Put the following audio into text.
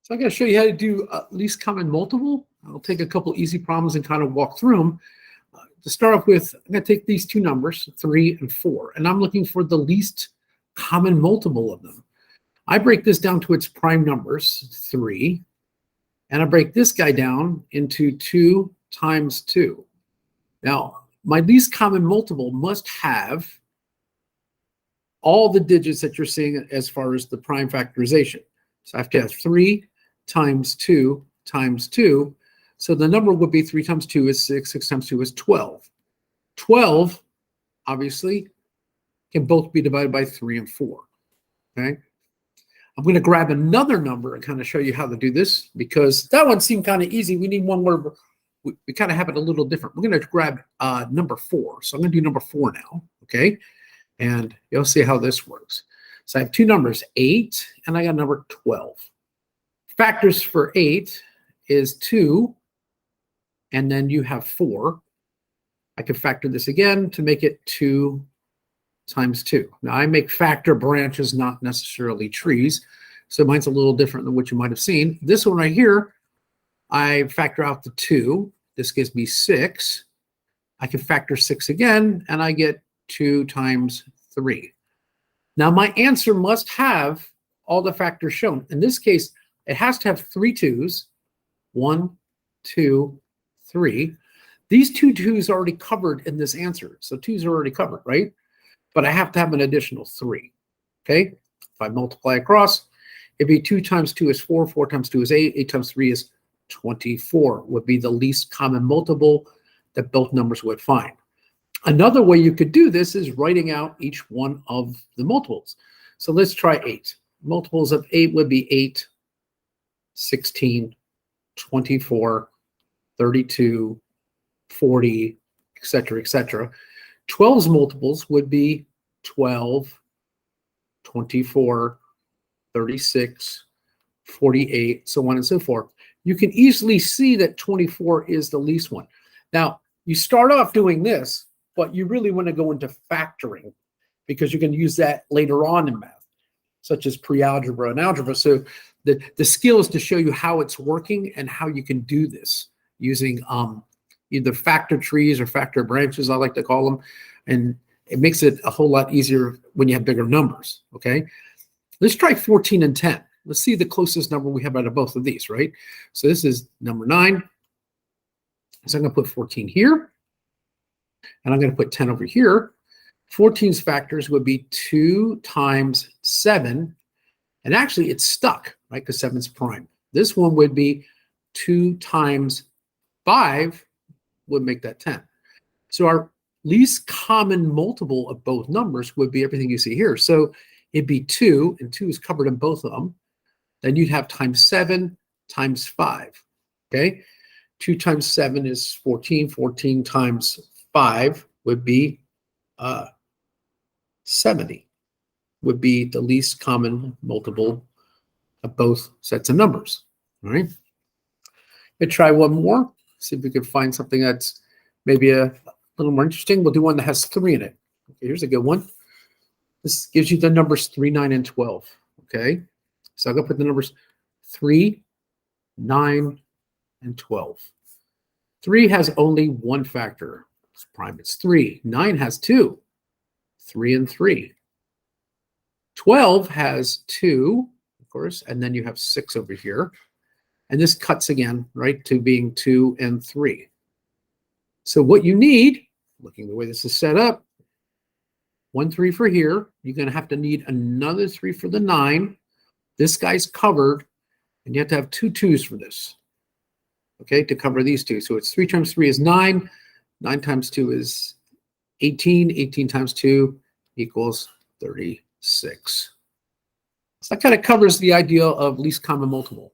So I'm going to show you how to do least common multiple. I'll take a couple easy problems and kind of walk through them. To start off with, I'm going to take these two numbers, 3 and 4, and I'm looking for the least common multiple of them. I break this down to its prime numbers, 3, and I break this guy down into 2 times 2. Now, my least common multiple must have all the digits that you're seeing as far as the prime factorization. So I have to have 3 times 2 times 2. So the number would be 3 times 2 is 6, 6 times 2 is 12. 12, obviously, can both be divided by 3 and 4. Okay? I'm going to grab another number and kind of show you how to do this because that one seemed kind of easy. We need one where we kind of have it a little different. We're going to grab number 4. So I'm going to do number 4 now. Okay? And you'll see how this works. So I have two numbers, 8, and I got number 12. Factors for 8 is 2, and then you have 4. I could factor this again to make it 2 times 2. Now, I make factor branches, not necessarily trees, so mine's a little different than what you might have seen. This one right here, I factor out the 2. This gives me 6. I can factor 6 again, and I get 2 times 3. Now, my answer must have all the factors shown. In this case, it has to have 3 2s. 1, 2, 3. These 2 2s are already covered in this answer. So 2s are already covered, right? But I have to have an additional 3. Okay? If I multiply across, it'd be 2 times 2 is 4. 4 times 2 is 8. 8 times 3 is 24. Would be the least common multiple that both numbers would find. Another way you could do this is writing out each one of the multiples. So let's try 8. Multiples of 8 would be 8, 16, 24, 32, 40, etc., etc. 12's multiples would be 12, 24, 36, 48, so on and so forth. You can easily see that 24 is the least one. Now, you start off doing this, but you really want to go into factoring because you're going to use that later on in math, such as pre-algebra and algebra. So the skill is to show you how it's working and how you can do this using either factor trees or factor branches, I like to call them. And it makes it a whole lot easier when you have bigger numbers, okay? Let's try 14 and 10. Let's see the closest number we have out of both of these, right? So this is number 9. So I'm going to put 14 here. And I'm going to put 10 over here. 14's factors would be 2 times 7. And actually, it's stuck, right, because 7's prime. This one would be 2 times 5 would make that 10. So our least common multiple of both numbers would be everything you see here. So it'd be 2, and 2 is covered in both of them. Then you'd have times 7 times 5, okay? 2 times 7 is 14. 14 times 5 would be 70, would be the least common multiple of both sets of numbers. All right. Let's try one more. See if we can find something that's maybe a little more interesting. We'll do one that has 3 in it. Okay, here's a good one. This gives you the numbers 3, 9, and 12. Okay. So I'm going to put the numbers 3, 9, and 12. 3 has only one factor. It's prime, it's 3. 9 has 2. 3 and 3. 12 has 2, of course, and then you have 6 over here. And this cuts again, right, to being 2 and 3. So what you need, looking the way this is set up, 1 3 for here. You're going to have to need another 3 for the 9. This guy's covered, and you have to have 2 2s for this, okay, to cover these two. So it's 3 times 3 is 9. 9 times 2 is 18. 18 times 2 equals 36. So that kind of covers the idea of least common multiple.